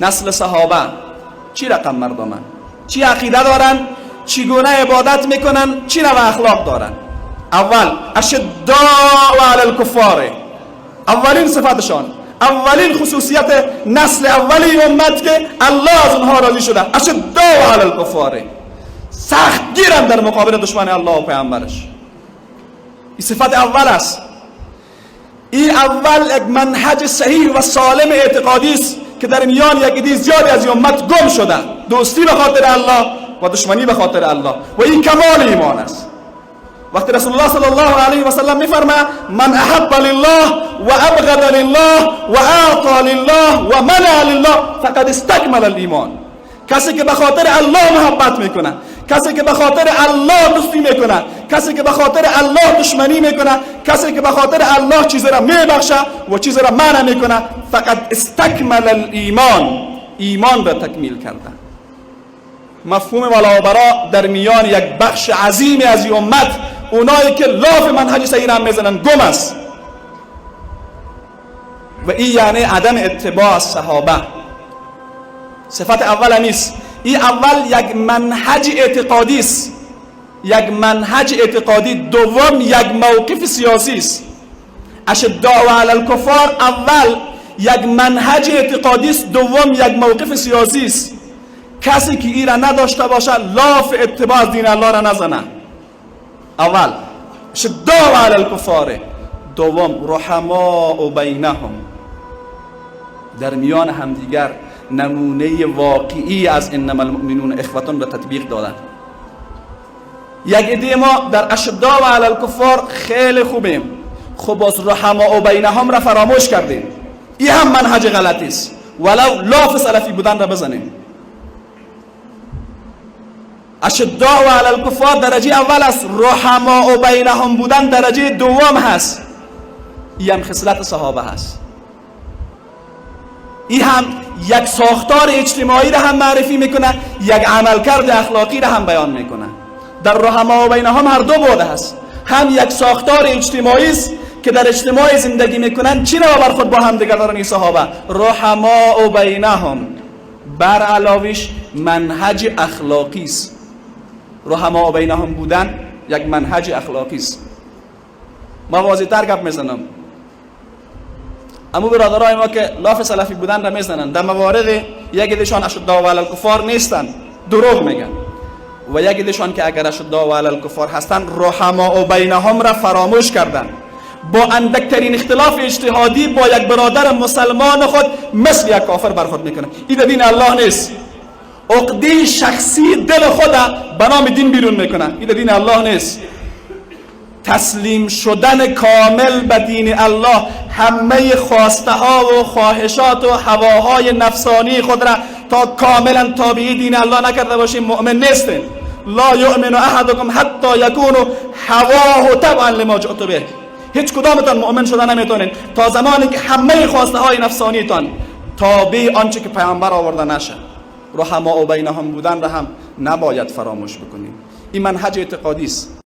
نسل صحابه چی رقم مردمن، چی عقیده دارن، چگونه عبادت میکنن، چی نوع اخلاق دارن. اول اشداء علی الکفار، اولین صفتشان، اولین خصوصیت نسل اولی امت که الله از اونها راضی شده، اشداء علی الکفار، سخت گیرن در مقابل دشمن الله و پیامبرش. این صفت اول است. این اول یک منهج صحیح و سالم اعتقادی است که در میان یک عده زیادی از امت گم شده، دوستی به خاطر الله و دشمنی به خاطر الله، و این کمال ایمان است. وقتی رسول الله صلی الله علیه و سلم میفرماید من احب لله و ابغض لله و اعطى لله و منع لله فقد استکمل الایمان، کسی که به خاطر الله محبت میکنه، کسی که به خاطر الله دوستی میکنه، کسی که به خاطر الله دشمنی میکنه، کسی که به خاطر الله چیزی را میبخشه و چیزی را منع میکنه، فقط استکمل الایمان، ایمان را تکمیل کرده. مفهوم ولاء در میان یک بخش عظیمی از این امت، اونایی که لاف منهج صحیح را میزنن، گم است. و این یعنی عدم اتباع صحابه. صفت اول نیست. این اول یک منهج اعتقادی است، یک منهج اعتقادی. دوم یک موقف سیاسی است. اشداء علی الکفار اول یک منهج اعتقادی است، دوم یک موقف سیاسی است. کسی که این را نداشته باشه لاف اتباع از دین الله را نزنه. اول اشداء علی الکفار، دوم رحماء بینهم، در میان همدیگر نمونه واقعی از انما المؤمنون اخوة به تطبیق دادن. یک عده ما در اشداء علی الکفار خیلی خوبیم، خب باز رحماء بینهم را فراموش کردیم. این هم منهج غلطی است، ولو لاف سلفی بودن را بزنیم. اشداء علی الکفار درجه اول است، رحماء بینهم بودن درجه دوم هست. این هم خصلت صحابه هست. این هم یک ساختار اجتماعی را هم معرفی میکنه، یک عملکرد اخلاقی را هم بیان میکنه. در رحماء بینهم هر دو بوده هست، هم یک ساختار اجتماعی است که در اجتماع زندگی میکنن، چی نوع برخورد با هم دیگر دارن این صحابه، رحماء بینهم، بر علاوهش منهج اخلاقی است. رحماء بینهم بودن یک منهج اخلاقی است. ما واضح‌تر گپ میزنم، اما برادرای ما که لاف سلفی بودن را میزنن، در موارد یک عدهشان اشداء علی الکفار نیستن، دروغ میگن، و یک عدهشان که اگر اشداء علی الکفار هستن رحماء بینهم را فراموش کردن. با اندکترین اختلاف اجتهادی با یک برادر مسلمان خود مثل یک کافر برخورد میکنه. این دین الله نیست. عقده شخصی دل خود به نام دین بیرون میکنه، این دین الله نیست. تسلیم شدن کامل به دین الله، همه خواسته ها و خواهشات و هواهای نفسانی خود را تا کاملا تابع دین الله نکرده باشیم مؤمن نیستیم. لا یؤمن احدکم حتی یکون هواه تبعا لما جئت به. هیچ کدامتان مؤمن شدن نمیتونین تا زمانی که همه خواسته های نفسانیتان تابع آنچه که پیامبر آورده نشه. رحماء بینهم بودن را هم نباید فراموش بکنیم. این منهج اعتقادی است.